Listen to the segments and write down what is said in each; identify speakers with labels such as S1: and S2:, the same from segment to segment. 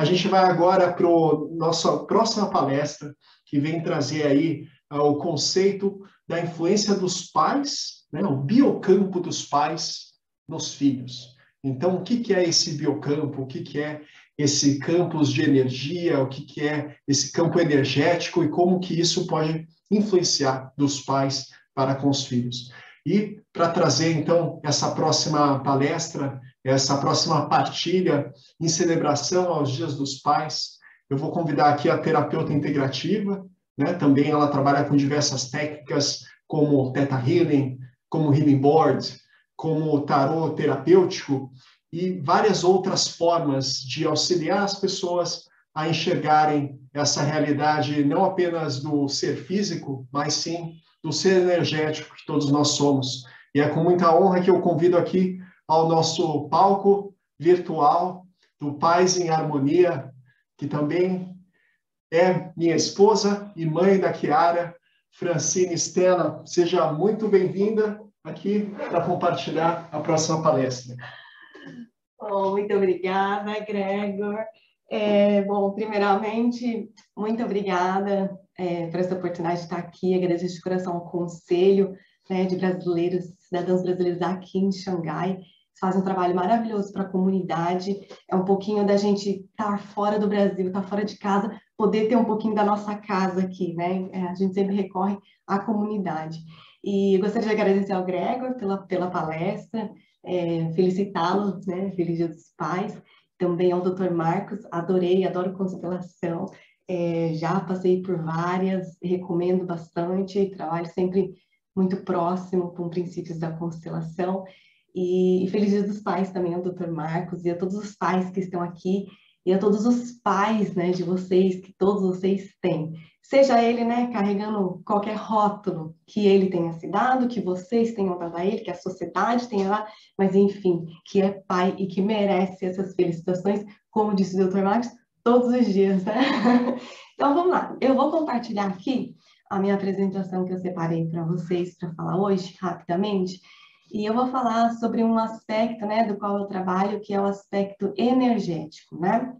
S1: gente vai agora para a nossa próxima palestra, que vem trazer aí o conceito da influência dos pais, né, o biocampo dos pais nos filhos. Então, o que é esse biocampo? O que é esse campus de energia? O que é esse campo energético? E como que isso pode influenciar dos pais para com os filhos? E para trazer, então, essa próxima palestra, essa próxima partilha em celebração aos Dias dos Pais, eu vou convidar aqui a terapeuta integrativa, né? Também ela trabalha com diversas técnicas, como Theta Healing, como Healing Board, como tarô terapêutico e várias outras formas de auxiliar as pessoas a enxergarem essa realidade não apenas do ser físico, mas sim do ser energético que todos nós somos. E é com muita honra que eu convido aqui ao nosso palco virtual do Pais em Harmonia, que também é minha esposa e mãe da Chiara, Francine Stella. Seja muito bem-vinda aqui para compartilhar a próxima palestra.
S2: Oh, muito obrigada, Gregor. Bom, primeiramente, muito obrigada por essa oportunidade de estar aqui. Agradeço de coração ao Conselho, né, de Brasileiros, Cidadãos Brasileiros aqui em Xangai. Eles fazem um trabalho maravilhoso para a comunidade. É um pouquinho da gente estar fora do Brasil, estar fora de casa, poder ter um pouquinho da nossa casa aqui, né? A gente sempre recorre à comunidade. E eu gostaria de agradecer ao Gregor pela palestra, felicitá-lo, né? Feliz Dia dos Pais. Também ao Dr. Marcos, adoro constelação, já passei por várias, recomendo bastante, trabalho sempre muito próximo com princípios da constelação. E Feliz Dia dos Pais também ao Dr. Marcos e a todos os pais que estão aqui e a todos os pais, né, de vocês, que todos vocês têm. Seja ele, né, carregando qualquer rótulo que ele tenha se dado, que vocês tenham dado a ele, que a sociedade tenha dado, mas enfim, que é pai e que merece essas felicitações, como disse o Dr. Marcos, todos os dias, né? Então vamos lá, eu vou compartilhar aqui a minha apresentação que eu separei para vocês para falar hoje, rapidamente, e eu vou falar sobre um aspecto, né, do qual eu trabalho, que é o aspecto energético, né?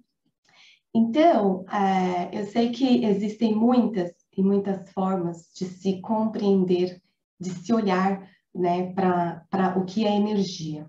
S2: Então, eu sei que existem muitas e muitas formas de se compreender, de se olhar, né, para o que é energia.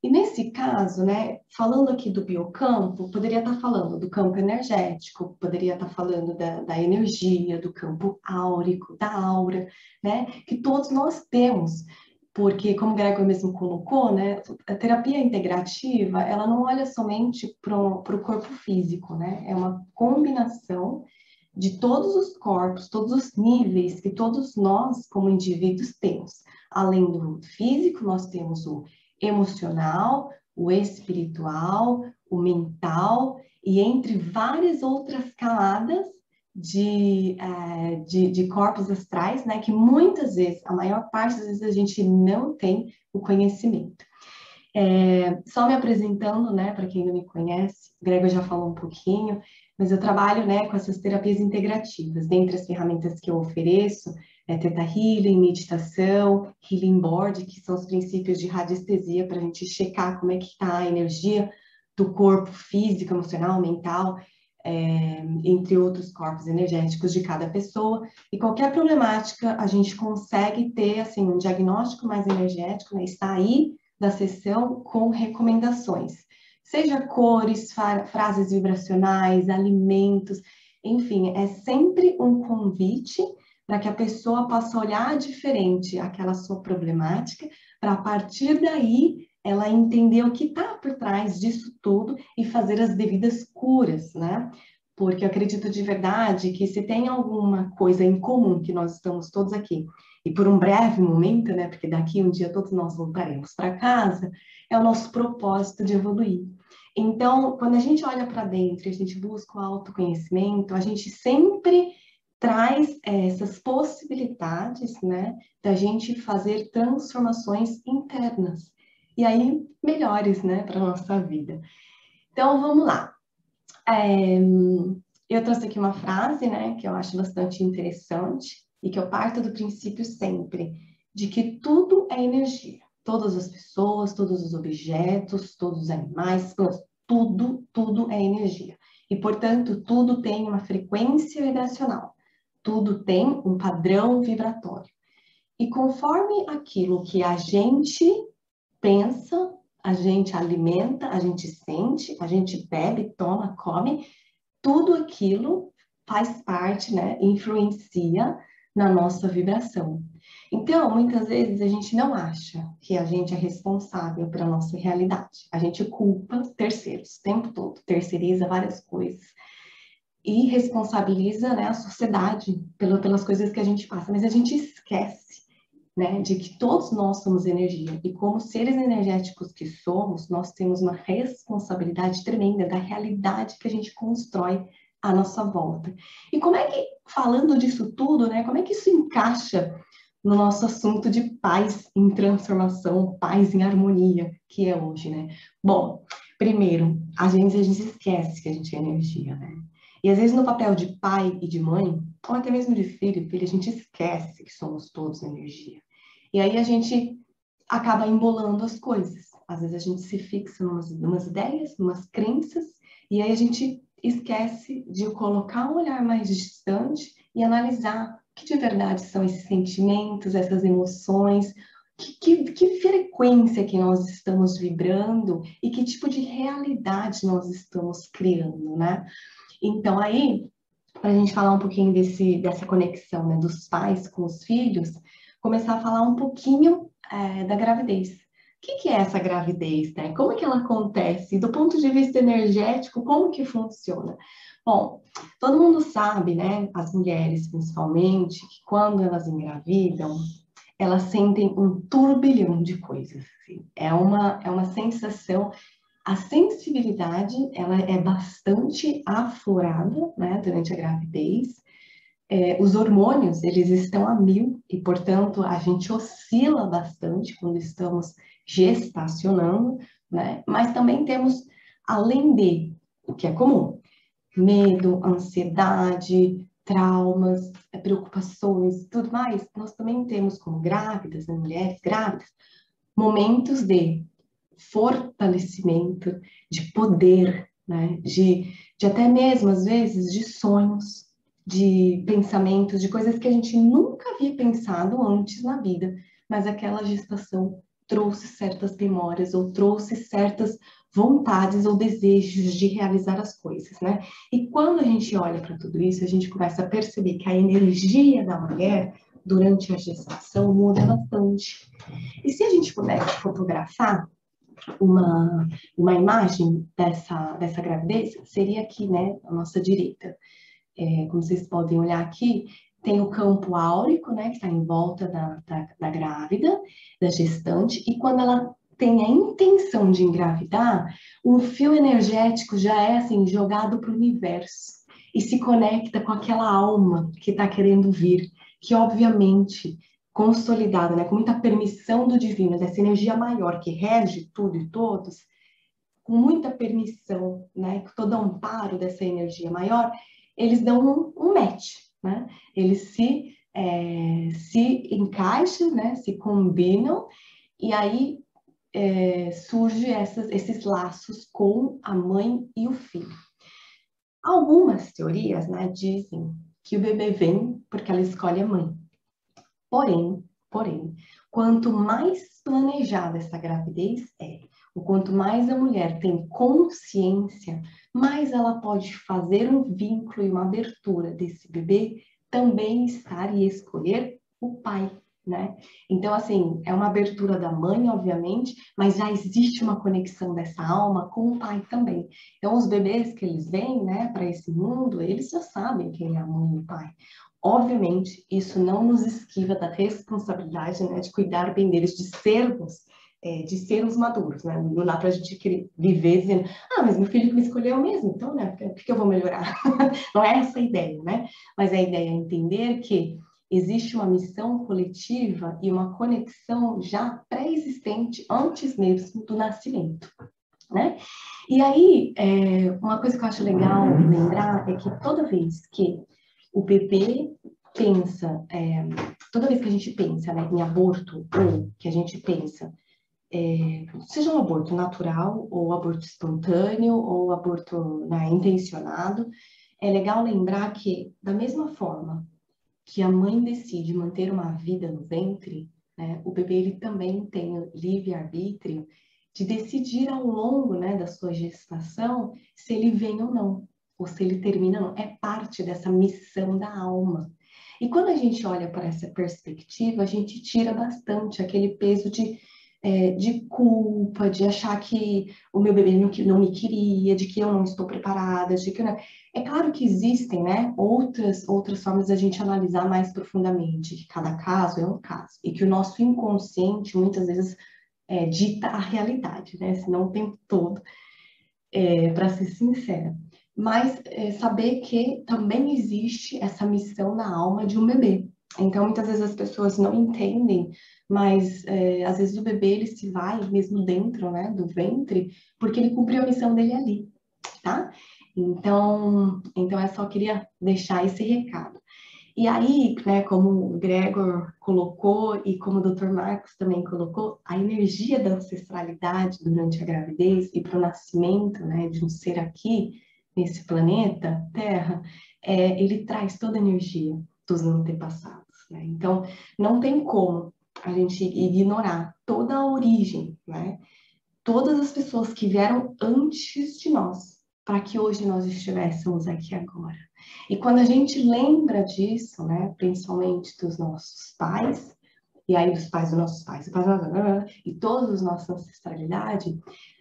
S2: E nesse caso, né, falando aqui do biocampo, poderia estar falando do campo energético, poderia estar falando da energia, do campo áurico, da aura, né, que todos nós temos. Porque, como o Gregor mesmo colocou, né, a terapia integrativa, ela não olha somente para o corpo físico, né? É uma combinação de todos os corpos, todos os níveis que todos nós, como indivíduos, temos. Além do físico, nós temos o emocional, o espiritual, o mental, e entre várias outras camadas de corpos astrais, né, que muitas vezes, a maior parte das vezes, a gente não tem o conhecimento. Só me apresentando, né, para quem não me conhece, o Gregor já falou um pouquinho, mas eu trabalho, né, com essas terapias integrativas. Dentre as ferramentas que eu ofereço, Theta Healing, meditação, Healing Board, que são os princípios de radiestesia para a gente checar como é que está a energia do corpo físico, emocional, mental, entre outros corpos energéticos de cada pessoa, e qualquer problemática a gente consegue ter assim um diagnóstico mais energético, né, sair da sessão com recomendações, seja cores, frases vibracionais, alimentos, enfim, é sempre um convite para que a pessoa possa olhar diferente aquela sua problemática, para a partir daí ela entender o que está por trás disso tudo e fazer as devidas curas, né? Porque eu acredito de verdade que se tem alguma coisa em comum que nós estamos todos aqui, e por um breve momento, né? Porque daqui um dia todos nós voltaremos para casa, é o nosso propósito de evoluir. Então, quando a gente olha para dentro, a gente busca o autoconhecimento, a gente sempre traz essas possibilidades, né? Da gente fazer transformações internas. E aí, melhores, né, para a nossa vida. Então, vamos lá. Eu trouxe aqui uma frase, né, que eu acho bastante interessante e que eu parto do princípio sempre de que tudo é energia. Todas as pessoas, todos os objetos, todos os animais, tudo é energia. E, portanto, tudo tem uma frequência vibracional, tudo tem um padrão vibratório. E conforme aquilo que a gente pensa, a gente alimenta, a gente sente, a gente bebe, toma, come, tudo aquilo faz parte, né, influencia na nossa vibração. Então, muitas vezes a gente não acha que a gente é responsável pela nossa realidade. A gente culpa terceiros o tempo todo, terceiriza várias coisas e responsabiliza, né, a sociedade pelas coisas que a gente passa. Mas a gente esquece, né, de que todos nós somos energia e como seres energéticos que somos, nós temos uma responsabilidade tremenda da realidade que a gente constrói à nossa volta. E como é que, falando disso tudo, né, como é que isso encaixa no nosso assunto de paz em transformação, paz em harmonia, que é hoje, né? Bom, primeiro, a gente esquece que a gente é energia, né? E às vezes no papel de pai e de mãe, ou até mesmo de filho e filha, a gente esquece que somos todos energia. E aí a gente acaba embolando as coisas. Às vezes a gente se fixa numas ideias, numas crenças, e aí a gente esquece de colocar um olhar mais distante e analisar o que de verdade são esses sentimentos, essas emoções, que frequência que nós estamos vibrando e que tipo de realidade nós estamos criando, né? Então aí, para a gente falar um pouquinho dessa conexão, né, dos pais com os filhos, começar a falar um pouquinho da gravidez. O que é essa gravidez, né? Como é que ela acontece? Do ponto de vista energético, como que funciona? Bom, todo mundo sabe, né? As mulheres, principalmente, que quando elas engravidam, elas sentem um turbilhão de coisas. Assim. É uma sensação. A sensibilidade, ela é bastante aflorada, né, durante a gravidez. Os hormônios, eles estão a 1000 e, portanto, a gente oscila bastante quando estamos gestacionando, né? Mas também temos, além de, o que é comum, medo, ansiedade, traumas, preocupações, tudo mais, nós também temos como grávidas, né, mulheres grávidas, momentos de fortalecimento, de poder, né? de até mesmo, às vezes, de sonhos, de pensamentos, de coisas que a gente nunca havia pensado antes na vida, mas aquela gestação trouxe certas memórias ou trouxe certas vontades ou desejos de realizar as coisas, né? E quando a gente olha para tudo isso, a gente começa a perceber que a energia da mulher durante a gestação muda bastante. E se a gente puder fotografar uma imagem dessa gravidez, seria aqui, né, à nossa direita. Como vocês podem olhar aqui, tem o campo áurico, né, que está em volta da grávida, da gestante, e quando ela tem a intenção de engravidar, um fio energético já é, assim, jogado para o universo e se conecta com aquela alma que está querendo vir, que obviamente consolidada, né, com muita permissão do divino, dessa energia maior que rege tudo e todos, com muita permissão, né, com todo o amparo dessa energia maior, eles dão um match, né? Eles se encaixam, né, se combinam, e aí surgem esses laços com a mãe e o filho. Algumas teorias, né, dizem que o bebê vem porque ela escolhe a mãe. Porém, quanto mais planejada essa gravidez o quanto mais a mulher tem consciência, mais ela pode fazer um vínculo e uma abertura desse bebê também estar e escolher o pai, né? Então, assim, é uma abertura da mãe, obviamente, mas já existe uma conexão dessa alma com o pai também. Então, os bebês que eles vêm, né, para esse mundo, eles já sabem quem é a mãe e o pai. Obviamente, isso não nos esquiva da responsabilidade, né, de cuidar bem deles, de sermos maduros, né? Não dá para a gente querer viver dizendo, mas meu filho que me escolheu mesmo, então, né, por que eu vou melhorar? Não é essa a ideia, né? Mas a ideia é entender que existe uma missão coletiva e uma conexão já pré-existente antes mesmo do nascimento, né? E aí, uma coisa que eu acho legal lembrar é que toda vez que o bebê pensa, toda vez que a gente pensa, né, em aborto, ou que a gente pensa seja um aborto natural, ou aborto espontâneo, ou aborto, né, intencionado, é legal lembrar que, da mesma forma que a mãe decide manter uma vida no ventre, né, o bebê ele também tem o livre-arbítrio de decidir ao longo, né, da sua gestação se ele vem ou não, ou se ele termina ou não. É parte dessa missão da alma. E quando a gente olha para essa perspectiva, a gente tira bastante aquele peso de culpa, de achar que o meu bebê não me queria, de que eu não estou preparada, de que não... É claro que existem, né, outras formas da gente analisar mais profundamente, que cada caso é um caso, e que o nosso inconsciente muitas vezes dita a realidade, né, se não o tempo todo, para ser sincera. Mas saber que também existe essa missão na alma de um bebê. Então, muitas vezes as pessoas não entendem, mas às vezes o bebê ele se vai mesmo dentro, né, do ventre, porque ele cumpriu a missão dele ali, tá? Então eu só queria deixar esse recado. E aí, né, como o Gregor colocou e como o Dr. Marcos também colocou, a energia da ancestralidade durante a gravidez e para o nascimento, né, de um ser aqui nesse planeta Terra, ele traz toda a energia dos antepassados, né? Então, não tem como a gente ignorar toda a origem, né? Todas as pessoas que vieram antes de nós, para que hoje nós estivéssemos aqui agora. E quando a gente lembra disso, né, principalmente dos nossos pais, e aí dos pais dos nossos pais, e todos os nossos ancestralidade,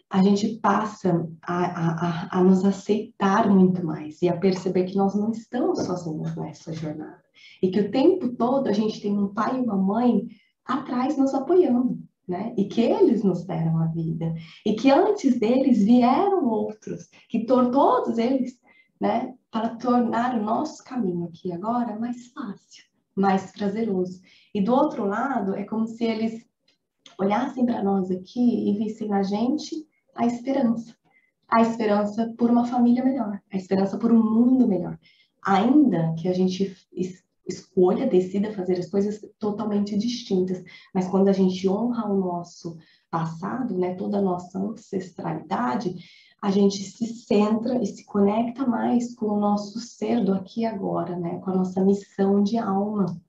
S2: a gente passa a nos aceitar muito mais e a perceber que nós não estamos sozinhos nessa jornada. E que o tempo todo a gente tem um pai e uma mãe atrás nos apoiando, né? E que eles nos deram a vida. E que antes deles vieram outros, que todos eles, né? Para tornar o nosso caminho aqui agora mais fácil, mais prazeroso. E do outro lado, é como se eles olhassem para nós aqui e vissem na gente a esperança. A esperança por uma família melhor, a esperança por um mundo melhor. Ainda que a gente escolha, decida fazer as coisas totalmente distintas, mas quando a gente honra o nosso passado, né, toda a nossa ancestralidade, a gente se centra e se conecta mais com o nosso ser do aqui e agora, né, com a nossa missão de alma.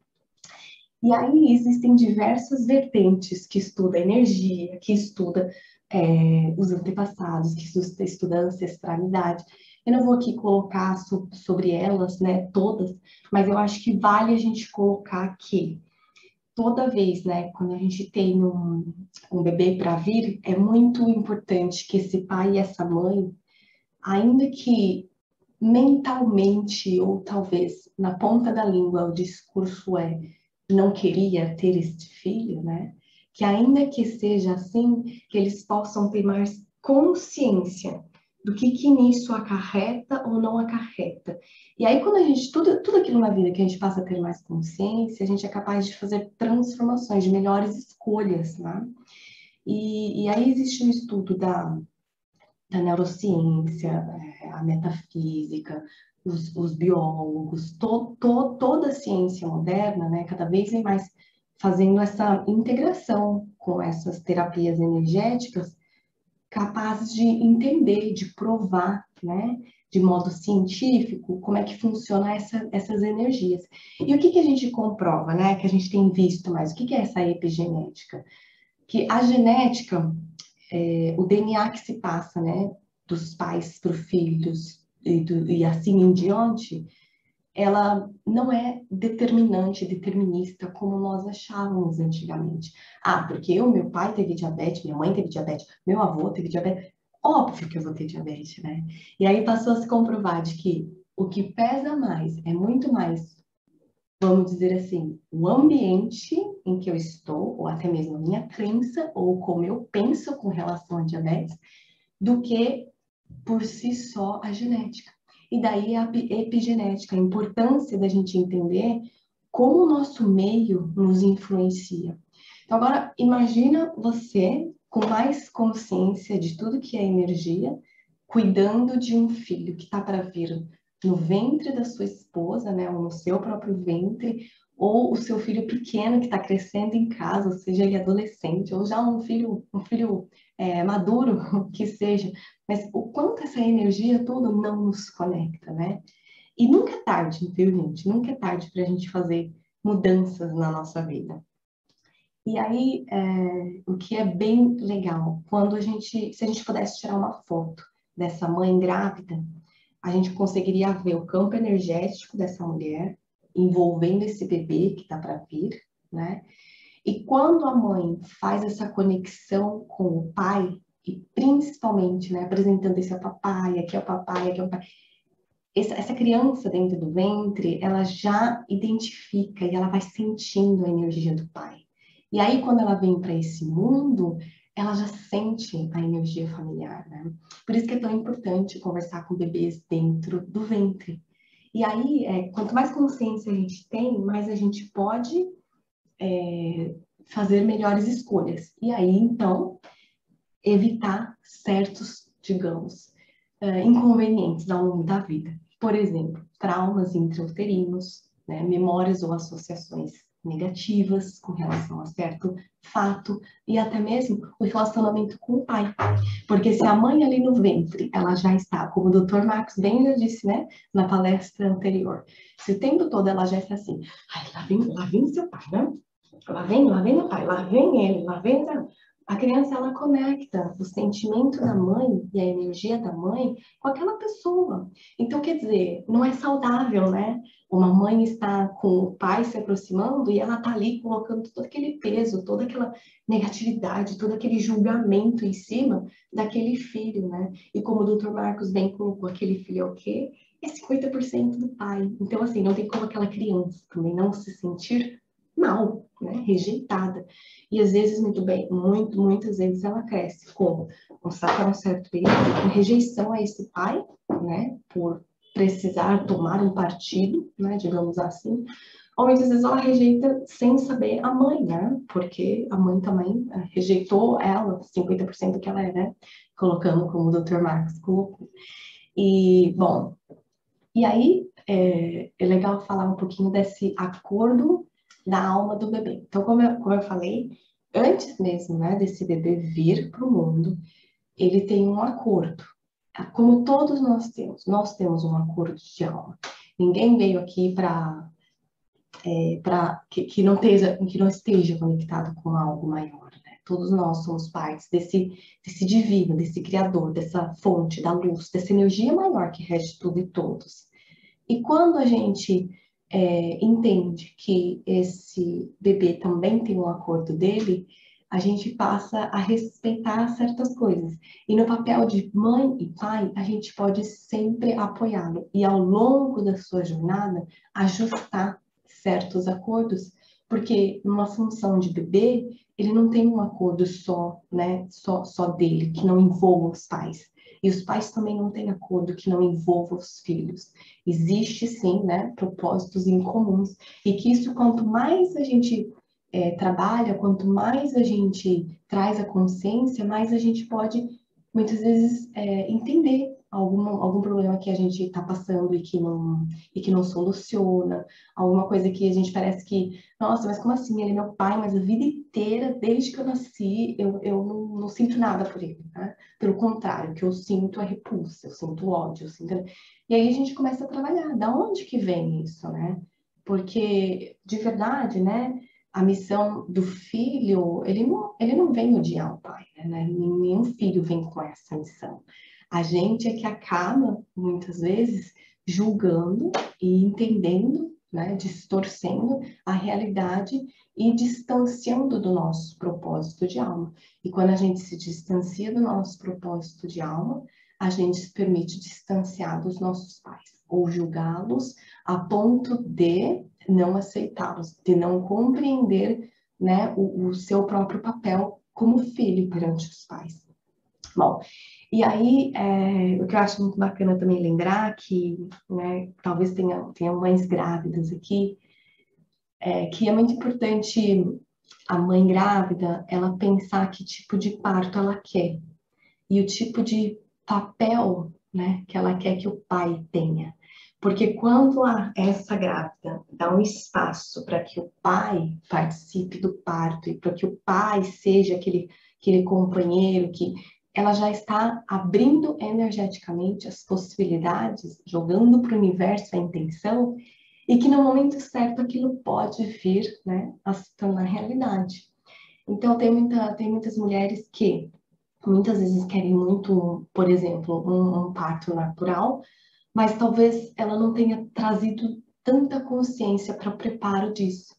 S2: E aí existem diversas vertentes que estuda energia, que estuda os antepassados, que estuda a ancestralidade. Eu não vou aqui colocar sobre elas, né, todas, mas eu acho que vale a gente colocar que toda vez, né, quando a gente tem um bebê para vir, é muito importante que esse pai e essa mãe, ainda que mentalmente ou talvez na ponta da língua o discurso não queria ter este filho, né? Que ainda que seja assim, que eles possam ter mais consciência do que isso acarreta ou não acarreta. E aí, quando a gente, tudo aquilo na vida que a gente passa a ter mais consciência, a gente é capaz de fazer transformações, de melhores escolhas, né? E aí existe um estudo da neurociência, a metafísica, os biólogos, toda a ciência moderna, né, cada vez mais fazendo essa integração com essas terapias energéticas, capazes de entender, de provar, né, de modo científico, como é que funciona essas energias. E o que a gente comprova, né, que a gente tem visto mais? O que é essa epigenética? Que a genética, o DNA que se passa, né, dos pais para os filhos e assim em diante, ela não é determinante, determinista como nós achávamos antigamente. Ah, porque meu pai teve diabetes, minha mãe teve diabetes, meu avô teve diabetes, óbvio que eu vou ter diabetes, né? E aí passou a se comprovar de que o que pesa mais é muito mais, vamos dizer assim, o ambiente em que eu estou, ou até mesmo a minha crença, ou como eu penso com relação à diabetes, do que por si só a genética. E daí a epigenética, a importância da gente entender como o nosso meio nos influencia. Então agora imagina você com mais consciência de tudo que é energia, cuidando de um filho que está para vir no ventre da sua esposa, né, ou no seu próprio ventre, ou o seu filho pequeno que está crescendo em casa, ou seja, ele adolescente, ou já um filho maduro que seja, mas o quanto essa energia toda não nos conecta, né? E nunca é tarde, viu, gente? Nunca é tarde para a gente fazer mudanças na nossa vida. E aí, o que é bem legal, se a gente pudesse tirar uma foto dessa mãe grávida, a gente conseguiria ver o campo energético dessa mulher, envolvendo esse bebê que está para vir, né? E quando a mãe faz essa conexão com o pai, e principalmente, né, apresentando esse é o papai, aqui é o papai, aqui é o pai, essa criança dentro do ventre, ela já identifica e ela vai sentindo a energia do pai. E aí, quando ela vem para esse mundo, ela já sente a energia familiar, né? Por isso que é tão importante conversar com bebês dentro do ventre. E aí, quanto mais consciência a gente tem, mais a gente pode fazer melhores escolhas. E aí, então, evitar certos, digamos, inconvenientes ao longo da vida. Por exemplo, traumas intrauterinos, né, memórias ou associações negativas com relação a certo fato e até mesmo o relacionamento com o pai. Porque se a mãe ali no ventre, ela já está, como o Dr. Marcos bem já disse, né, na palestra anterior, se o tempo todo ela já está assim, ai, lá vem seu pai, né? Lá vem meu pai, lá vem ele, lá vem... A criança, ela conecta o sentimento da mãe e a energia da mãe com aquela pessoa. Então, quer dizer, não é saudável, né? Uma mãe está com o pai se aproximando e ela está ali colocando todo aquele peso, toda aquela negatividade, todo aquele julgamento em cima daquele filho, né? E como o Dr. Marcos bem colocou, aquele filho é o quê? É 50% do pai. Então, assim, não tem como aquela criança também não se sentir mal, né? Rejeitada. E às vezes, muitas vezes ela cresce como um certo período com rejeição a esse pai, né? Por precisar tomar um partido, né? Digamos assim. Ou muitas vezes ela rejeita sem saber a mãe, né? Porque a mãe também rejeitou ela, 50% que ela é, né? Colocando como o Dr. Marcos colocou. E, bom, e aí é legal falar um pouquinho desse acordo da alma do bebê. Então, como eu falei, antes mesmo, né, desse bebê vir para o mundo, ele tem um acordo. Como todos nós temos um acordo de alma. Ninguém veio aqui para que não esteja conectado com algo maior, né? Todos nós somos partes desse divino, desse criador, dessa fonte da luz, dessa energia maior que rege tudo e todos. E quando a gente entende que esse bebê também tem um acordo dele, a gente passa a respeitar certas coisas. E no papel de mãe e pai, a gente pode sempre apoiá-lo. E ao longo da sua jornada, ajustar certos acordos. Porque numa função de bebê, ele não tem um acordo só, né? Só dele, que não envolva os pais. E os pais também não têm acordo que não envolva os filhos. Existe sim, né, propósitos incomuns. E que isso, quanto mais a gente trabalha, quanto mais a gente traz a consciência, mais a gente pode, muitas vezes, entender algum problema que a gente está passando e que não soluciona, alguma coisa que a gente parece que, nossa, mas como assim? Ele é meu pai, mas a vida inteira, desde que eu nasci, eu não sinto nada por ele, né? Pelo contrário, o que eu sinto é repulsa, eu sinto ódio, eu sinto... E aí a gente começa a trabalhar, da onde que vem isso, né? Porque, de verdade, né, a missão do filho, ele não vem odiar o pai, né? Nenhum filho vem com essa missão. A gente é que acaba, muitas vezes, julgando e entendendo, né, distorcendo a realidade e distanciando do nosso propósito de alma. E quando a gente se distancia do nosso propósito de alma, a gente se permite distanciar dos nossos pais, ou julgá-los a ponto de não aceitá-los, de não compreender, né, o seu próprio papel como filho perante os pais. Bom, e aí, o que eu acho muito bacana também lembrar que, né, talvez tenha mães grávidas aqui, que é muito importante a mãe grávida, ela pensar que tipo de parto ela quer e o tipo de papel, né, que ela quer que o pai tenha. Porque quando essa grávida dá um espaço para que o pai participe do parto e para que o pai seja aquele companheiro que ela já está abrindo energeticamente as possibilidades, jogando para o universo a intenção, e que no momento certo aquilo pode vir, né, a se tornar realidade. Então, tem muitas mulheres que muitas vezes querem muito, por exemplo, um parto natural, mas talvez ela não tenha trazido tanta consciência para o preparo disso.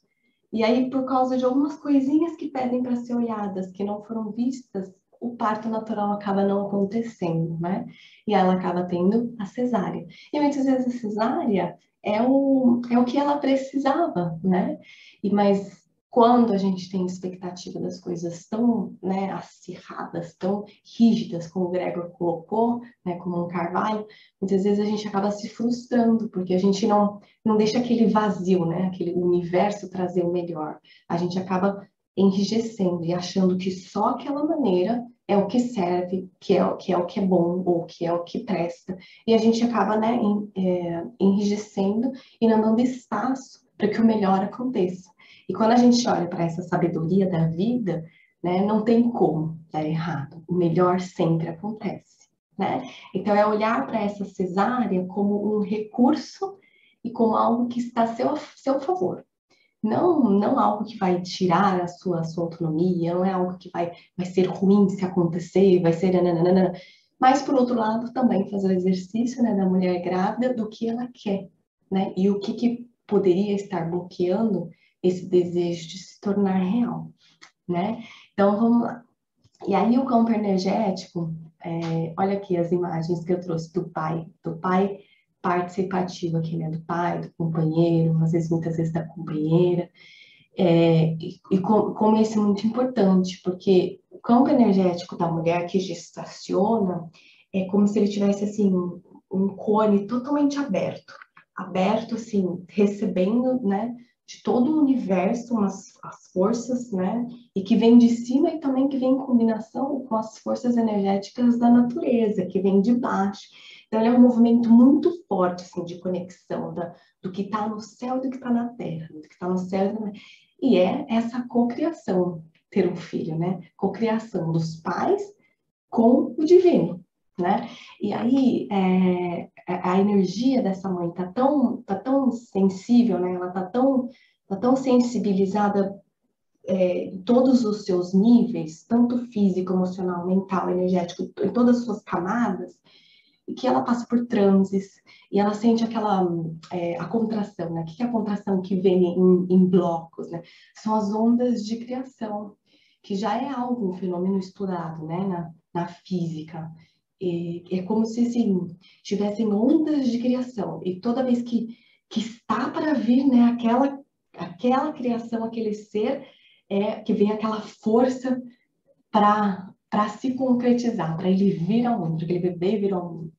S2: E aí, por causa de algumas coisinhas que pedem para ser olhadas, que não foram vistas, o parto natural acaba não acontecendo, né? E ela acaba tendo a cesárea. E muitas vezes a cesárea é o que ela precisava, né? Mas quando a gente tem expectativa das coisas tão, né, acirradas, tão rígidas, como o Gregor colocou, né, como um carvalho, muitas vezes a gente acaba se frustrando, porque a gente não deixa aquele vazio, né, aquele universo trazer o melhor. A gente acaba enrijecendo e achando que só aquela maneira é o que serve, que é o que é bom, ou que é o que presta. E a gente acaba, né, enrijecendo e não dando espaço para que o melhor aconteça. E quando a gente olha para essa sabedoria da vida, né, não tem como dar errado. O melhor sempre acontece, né? Então é olhar para essa cesárea como um recurso e como algo que está a seu favor. Não algo que vai tirar a sua autonomia, não é algo que vai ser ruim se acontecer, vai ser nananana. Mas, por outro lado, também fazer o exercício, né, da mulher grávida do que ela quer, né? E o que poderia estar bloqueando esse desejo de se tornar real, né? Então, vamos lá. E aí, o campo energético, olha aqui as imagens que eu trouxe do pai participativo aqui, né? Do pai, do companheiro, às vezes, muitas vezes da companheira. Como esse é muito importante, porque o campo energético da mulher que gestaciona é como se ele tivesse, assim, um cone totalmente aberto, assim, recebendo, né, de todo o universo as forças, né, e que vem de cima e também que vem em combinação com as forças energéticas da natureza, que vem de baixo. Então, ele é um movimento muito forte, assim, de conexão do que está no céu e do que está na terra, do que está no céu e é essa cocriação, ter um filho, né? Cocriação dos pais com o divino, né? E aí a energia dessa mãe tá tão sensível, né? Ela tá tão sensibilizada em todos os seus níveis, tanto físico, emocional, mental, energético, em todas as suas camadas, e que ela passa por transes, e ela sente a contração, né? O que é a contração que vem em blocos, né? São as ondas de criação, que já é algo, um fenômeno estudado, né? Na física. E é como se, assim, tivessem ondas de criação, e toda vez que está para vir, né? Aquela criação, aquele ser, que vem aquela força para se concretizar, para ele vir ao mundo, aquele bebê vir ao mundo.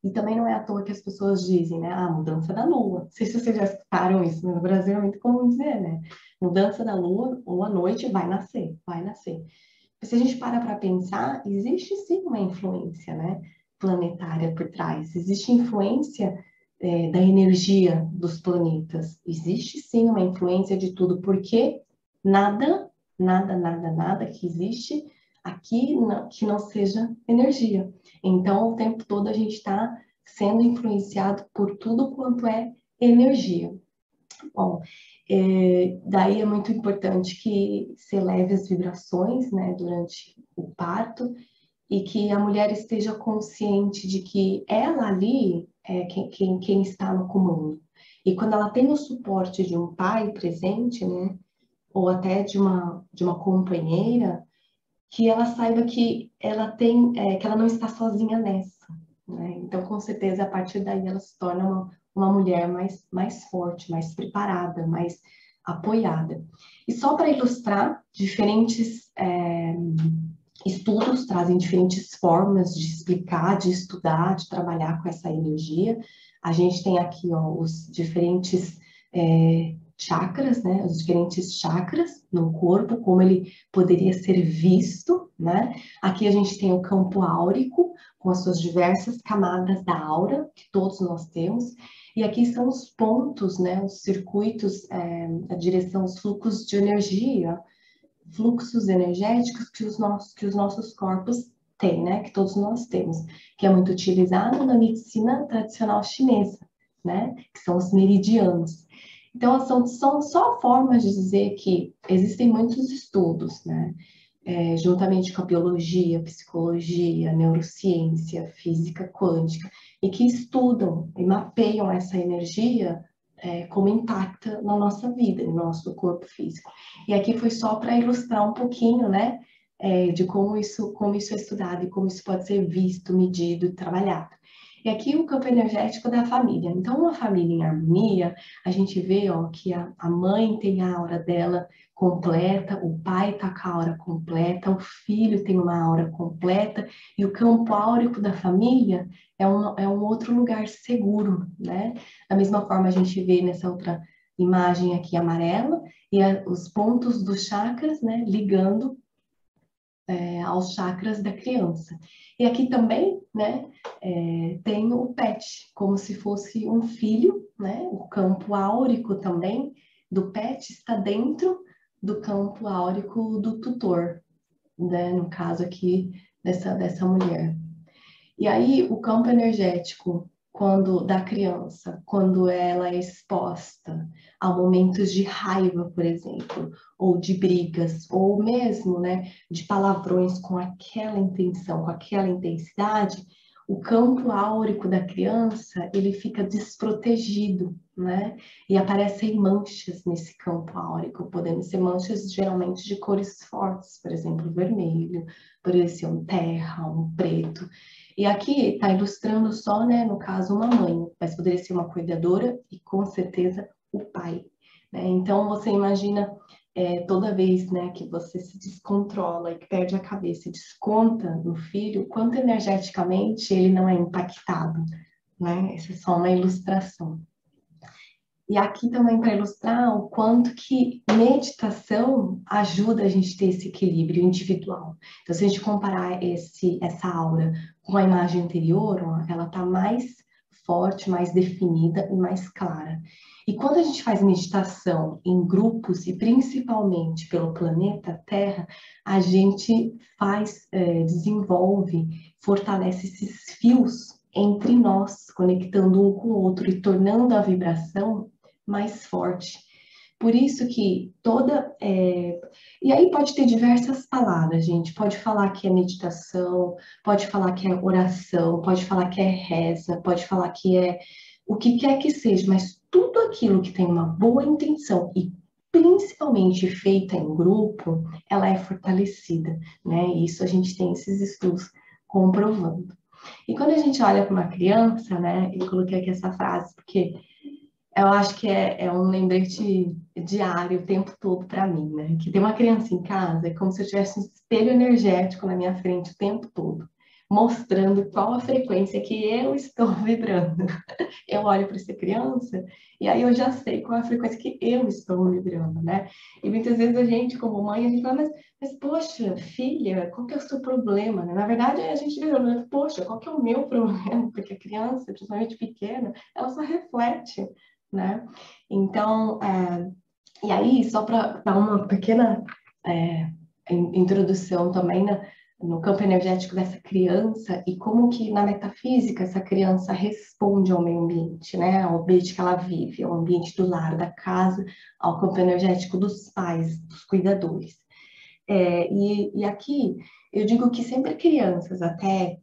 S2: E também não é à toa que as pessoas dizem, né? A mudança da lua. Não sei se vocês já escutaram isso, mas no Brasil é muito comum dizer, né? Mudança da lua ou à noite vai nascer, vai nascer. Mas se a gente para pensar, existe sim uma influência, né? Planetária por trás. Existe influência da energia dos planetas. Existe sim uma influência de tudo, porque nada que existe aqui que não seja energia. Então, o tempo todo a gente está sendo influenciado por tudo quanto é energia. Bom, daí é muito importante que se eleve as vibrações, né, durante o parto e que a mulher esteja consciente de que ela ali é quem está no comando. E quando ela tem o suporte de um pai presente, né, ou até de uma companheira, que ela saiba que ela que ela não está sozinha nessa, né? Então, com certeza, a partir daí ela se torna uma mulher mais forte, mais preparada, mais apoiada. E só para ilustrar, diferentes estudos trazem diferentes formas de explicar, de estudar, de trabalhar com essa energia. A gente tem aqui, ó, os diferentes chakras, né? Os diferentes chakras no corpo, como ele poderia ser visto, né? Aqui a gente tem o campo áurico, com as suas diversas camadas da aura, que todos nós temos. E aqui são os pontos, né? Os circuitos, a direção, os fluxos de energia, fluxos energéticos que os nossos corpos têm, né? Que todos nós temos, que é muito utilizado na medicina tradicional chinesa, né? Que são os meridianos. Então, são só formas de dizer que existem muitos estudos, né? Juntamente com a biologia, psicologia, neurociência, física quântica, e que estudam e mapeiam essa energia como impacta na nossa vida, no nosso corpo físico. E aqui foi só para ilustrar um pouquinho, né, de como isso é estudado e como isso pode ser visto, medido, trabalhado. E aqui o campo energético da família. Então, uma família em harmonia, a gente vê, ó, que a mãe tem a aura dela completa, o pai está com a aura completa, o filho tem uma aura completa, e o campo áurico da família é um outro lugar seguro, né? Da mesma forma, a gente vê nessa outra imagem aqui amarela, e os pontos dos chakras, né, ligando aos chakras da criança. E aqui também, né, tem o pet, como se fosse um filho, né? O campo áurico também do pet está dentro do campo áurico do tutor, né? No caso aqui dessa mulher. E aí o campo energético da criança, quando ela é exposta a momentos de raiva, por exemplo, ou de brigas, ou mesmo, né, de palavrões com aquela intenção, com aquela intensidade, o campo áurico da criança, ele fica desprotegido, né? E aparecem manchas nesse campo áurico, podendo ser manchas geralmente de cores fortes, por exemplo, vermelho, poderia ser um terra, um preto. E aqui está ilustrando só, né, no caso, uma mãe, mas poderia ser uma cuidadora e com certeza o pai, né? Então você imagina toda vez, né, que você se descontrola e perde a cabeça e desconta no filho, quanto energeticamente ele não é impactado, né? Essa é só uma ilustração. E aqui também para ilustrar o quanto que meditação ajuda a gente a ter esse equilíbrio individual. Então, se a gente comparar essa aura com a imagem anterior, ó, ela está mais forte, mais definida e mais clara. E quando a gente faz meditação em grupos, e principalmente pelo planeta Terra, a gente desenvolve, fortalece esses fios entre nós, conectando um com o outro e tornando a vibração mais forte. Por isso que e aí pode ter diversas palavras, gente. Pode falar que é meditação, pode falar que é oração, pode falar que é reza, pode falar que é o que quer que seja, mas tudo aquilo que tem uma boa intenção e principalmente feita em grupo, ela é fortalecida, né? E isso a gente tem esses estudos comprovando. E quando a gente olha para uma criança, né? Eu coloquei aqui essa frase, porque eu acho que é um lembrete diário o tempo todo para mim, né? Que tem uma criança em casa, é como se eu tivesse um espelho energético na minha frente o tempo todo, mostrando qual a frequência que eu estou vibrando. Eu olho para essa criança e aí eu já sei qual a frequência que eu estou vibrando, né? E muitas vezes a gente, como mãe, a gente fala, mas poxa, filha, qual que é o seu problema? Né? Na verdade, a gente diz, poxa, qual que é o meu problema? Porque a criança, principalmente pequena, ela só reflete, né? Então, e aí, só para dar uma pequena introdução também no campo energético dessa criança e como que na metafísica essa criança responde ao meio ambiente, né? Ao ambiente que ela vive, ao ambiente do lar, da casa, ao campo energético dos pais, dos cuidadores. E aqui eu digo que sempre crianças até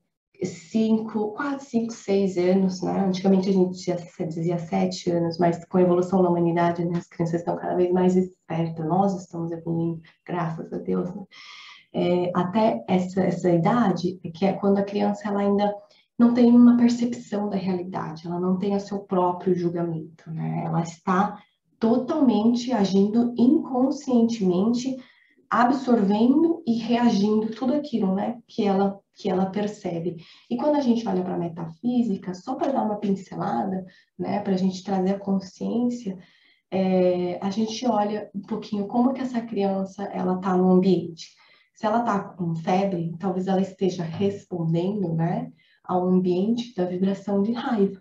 S2: quase 5, 6 anos, né? Antigamente a gente dizia 7 anos, mas com a evolução da humanidade, né, as crianças estão cada vez mais espertas, nós estamos evoluindo, graças a Deus, né? Até essa idade, que é quando a criança ela ainda não tem uma percepção da realidade, ela não tem o seu próprio julgamento, né? Ela está totalmente agindo inconscientemente, absorvendo e reagindo tudo aquilo, né, que ela percebe. E quando a gente olha para a metafísica, só para dar uma pincelada, né, para a gente trazer a consciência, a gente olha um pouquinho como que essa criança ela está no ambiente. Se ela está com febre, talvez ela esteja respondendo, né, ao ambiente da vibração de raiva.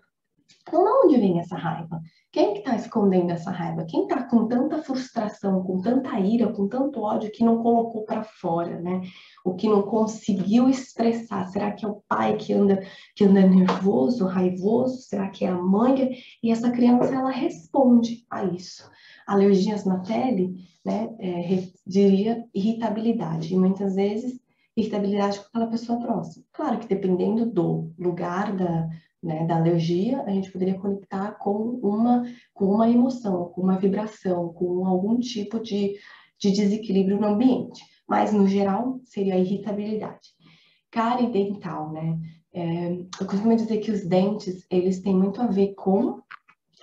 S2: Então, de onde vem essa raiva? Quem que está escondendo essa raiva? Quem está com tanta frustração, com tanta ira, com tanto ódio que não colocou para fora, né? O que não conseguiu expressar? Será que é o pai que anda nervoso, raivoso? Será que é a mãe? E essa criança, ela responde a isso. Alergias na pele, né? Diria irritabilidade. E muitas vezes, irritabilidade com aquela pessoa próxima. Claro que dependendo do lugar da alergia, a gente poderia conectar com uma emoção, com uma vibração, com algum tipo de desequilíbrio no ambiente. Mas, no geral, seria a irritabilidade. Cárie dental, né? Eu costumo dizer que os dentes, eles têm muito a ver com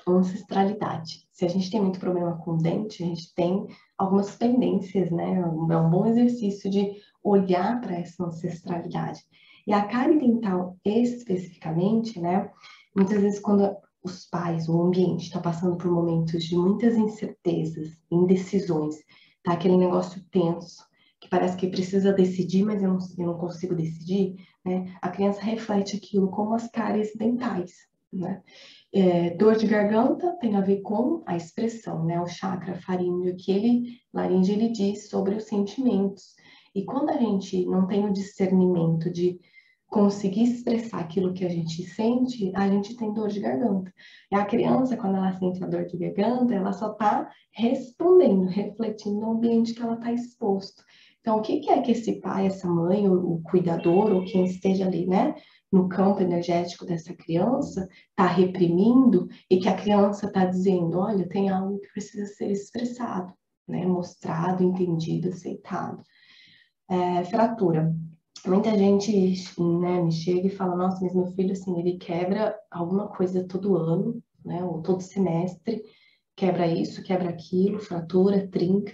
S2: ancestralidade. Se a gente tem muito problema com o dente, a gente tem algumas pendências, né? É um bom exercício de olhar para essa ancestralidade. E a cárie dental, especificamente, né? Muitas vezes, quando os pais, o ambiente está passando por momentos de muitas incertezas, indecisões, tá aquele negócio tenso, que parece que precisa decidir, mas eu não consigo decidir, né? A criança reflete aquilo como as cáries dentais, né? Dor de garganta tem a ver com a expressão, né? O chakra faríngeo, laríngeo, ele diz sobre os sentimentos. E quando a gente não tem o discernimento de conseguir expressar aquilo que a gente tem dor de garganta. E a criança, quando ela sente a dor de garganta, ela só está respondendo, refletindo no ambiente que ela está exposto. Então, o que é que esse pai, essa mãe, o cuidador, ou quem esteja ali, né, no campo energético dessa criança, está reprimindo e que a criança está dizendo, olha, tem algo que precisa ser expressado, né, mostrado, entendido, aceitado. Fratura. Muita gente, né, me chega e fala, nossa, mas meu filho, assim, ele quebra alguma coisa todo ano, né, ou todo semestre, quebra isso, quebra aquilo, fratura, trinca.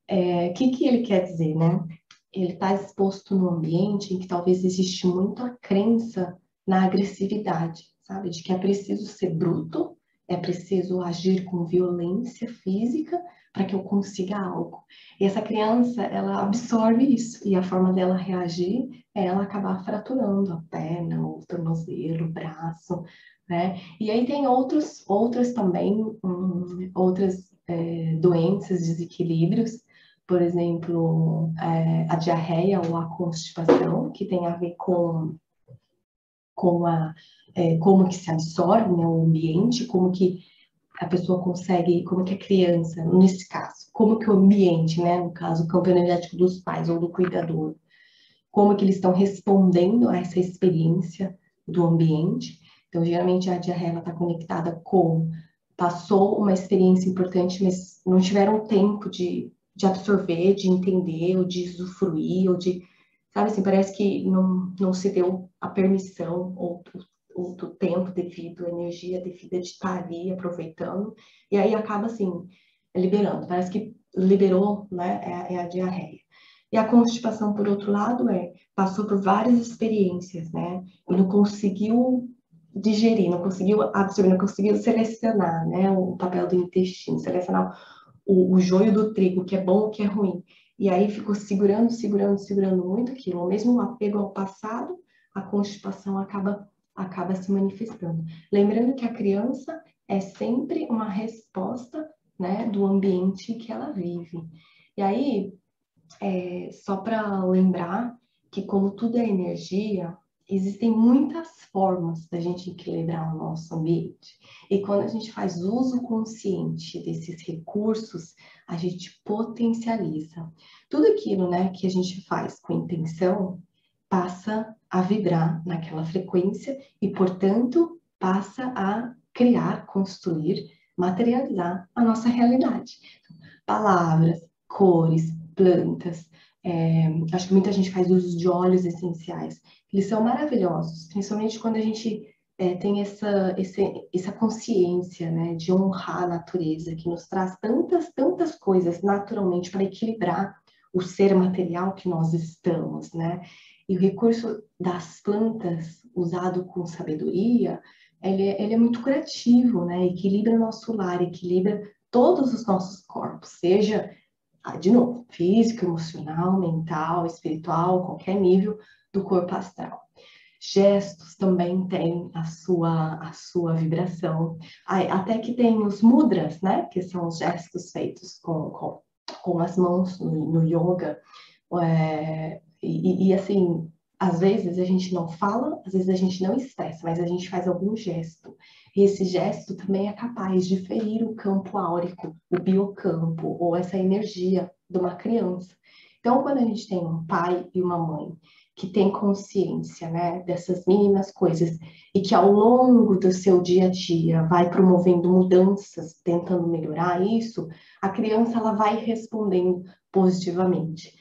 S2: O que ele quer dizer, né? Ele está exposto num ambiente em que talvez existe muito a crença na agressividade, sabe? De que é preciso ser bruto, é preciso agir com violência física para que eu consiga algo. E essa criança, ela absorve isso, e a forma dela reagir é ela acabar fraturando a perna, o tornozelo, o braço, né? E aí tem outras também, outras doenças, desequilíbrios, por exemplo, a diarreia ou a constipação, que tem a ver com como que se absorve, né, o ambiente, como que a pessoa consegue, como que a criança, nesse caso, como que o ambiente, né, no caso, o campo energético dos pais ou do cuidador, como que eles estão respondendo a essa experiência do ambiente. Então, geralmente, a diarreia está conectada com passou uma experiência importante, mas não tiveram tempo de absorver, de entender, ou de usufruir, ou de, sabe assim, parece que não se deu a permissão ou do tempo devido, a energia devida de estar ali aproveitando, e aí acaba assim, liberando, parece que liberou, né, é a diarreia. E a constipação, por outro lado, passou por várias experiências, né, e não conseguiu digerir, não conseguiu absorver, não conseguiu selecionar, né, o papel do intestino, selecionar o joio do trigo, o que é bom, o que é ruim. E aí ficou segurando muito aquilo. Mesmo o apego ao passado, a constipação acaba se manifestando. Lembrando que a criança é sempre uma resposta, né, do ambiente que ela vive. E aí, só para lembrar que como tudo é energia, existem muitas formas da gente equilibrar o nosso ambiente. E quando a gente faz uso consciente desses recursos, a gente potencializa. Tudo aquilo, né, que a gente faz com intenção passa a vibrar naquela frequência e, portanto, passa a criar, construir, materializar a nossa realidade. Palavras, cores, plantas. Acho que muita gente faz uso de óleos essenciais. Eles são maravilhosos, principalmente quando a gente tem essa consciência, né, de honrar a natureza, que nos traz tantas coisas naturalmente para equilibrar o ser material que nós estamos, né? E o recurso das plantas, usado com sabedoria, ele é muito curativo, né? Equilibra o nosso lar, equilibra todos os nossos corpos, seja, de novo, físico, emocional, mental, espiritual, qualquer nível do corpo astral. Gestos também têm a sua vibração. Até que tem os mudras, né? Que são os gestos feitos com as mãos no yoga. Assim, às vezes a gente não fala, às vezes a gente não expressa, mas a gente faz algum gesto. E esse gesto também é capaz de ferir o campo áurico, o biocampo, ou essa energia de uma criança. Então, quando a gente tem um pai e uma mãe que tem consciência, né, dessas mínimas coisas e que ao longo do seu dia a dia vai promovendo mudanças, tentando melhorar isso, a criança ela vai respondendo positivamente.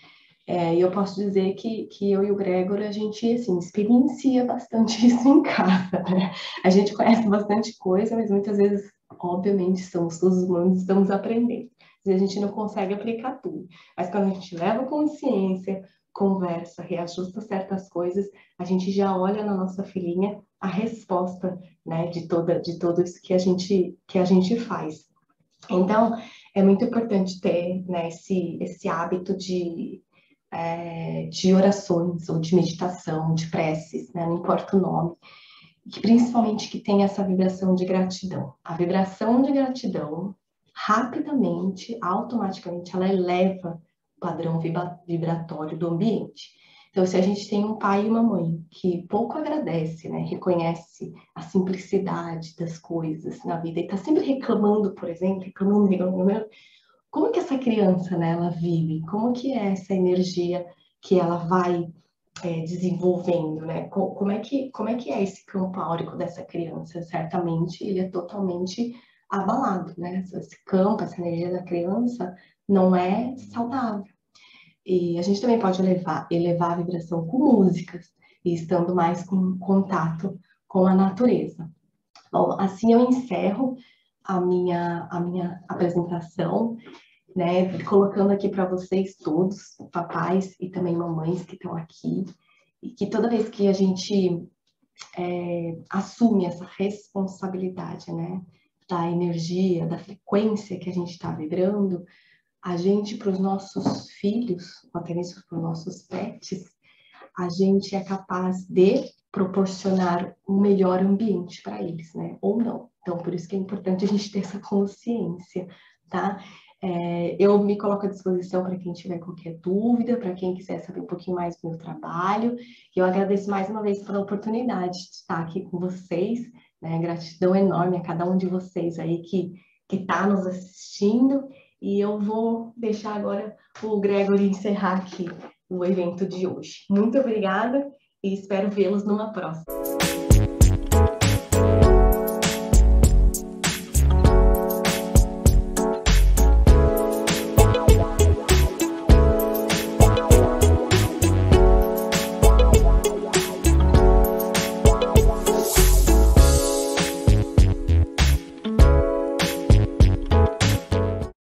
S2: E eu posso dizer que eu e o Gregor, a gente, assim, experiencia bastante isso em casa, né? A gente conhece bastante coisa, mas muitas vezes, obviamente, somos todos humanos, estamos aprendendo. Às vezes a gente não consegue aplicar tudo. Mas quando a gente leva consciência, conversa, reajusta certas coisas, a gente já olha na nossa filhinha a resposta, né, de tudo isso que a gente faz. Então, é muito importante ter, né, esse hábito de orações ou de meditação, de preces, né, não importa o nome, que principalmente que tem essa vibração de gratidão. A vibração de gratidão, rapidamente, automaticamente, ela eleva o padrão vibratório do ambiente. Então, se a gente tem um pai e uma mãe que pouco agradece, né, reconhece a simplicidade das coisas na vida e está sempre reclamando, por exemplo, reclamando, como que essa criança, né, ela vive? Como que é essa energia que ela vai desenvolvendo, né? Como é que é esse campo áurico dessa criança? Certamente ele é totalmente abalado, né? Esse campo, essa energia da criança não é saudável. E a gente também pode elevar a vibração com músicas e estando mais com contato com a natureza. Bom, assim eu encerro a minha apresentação, né, colocando aqui para vocês todos, papais e também mamães que estão aqui, e que toda vez que a gente assume essa responsabilidade, né, da energia, da frequência que a gente está vibrando, a gente, para os nossos filhos, até mesmo para os nossos pets, a gente é capaz de proporcionar um melhor ambiente para eles, né? Ou não. Então, por isso que é importante a gente ter essa consciência, tá? Eu me coloco à disposição para quem tiver qualquer dúvida, para quem quiser saber um pouquinho mais do meu trabalho. E eu agradeço mais uma vez pela oportunidade de estar aqui com vocês, né? Gratidão enorme a cada um de vocês aí que está nos assistindo. E eu vou deixar agora o Gregory encerrar aqui o evento de hoje. Muito obrigada e espero vê-los numa próxima.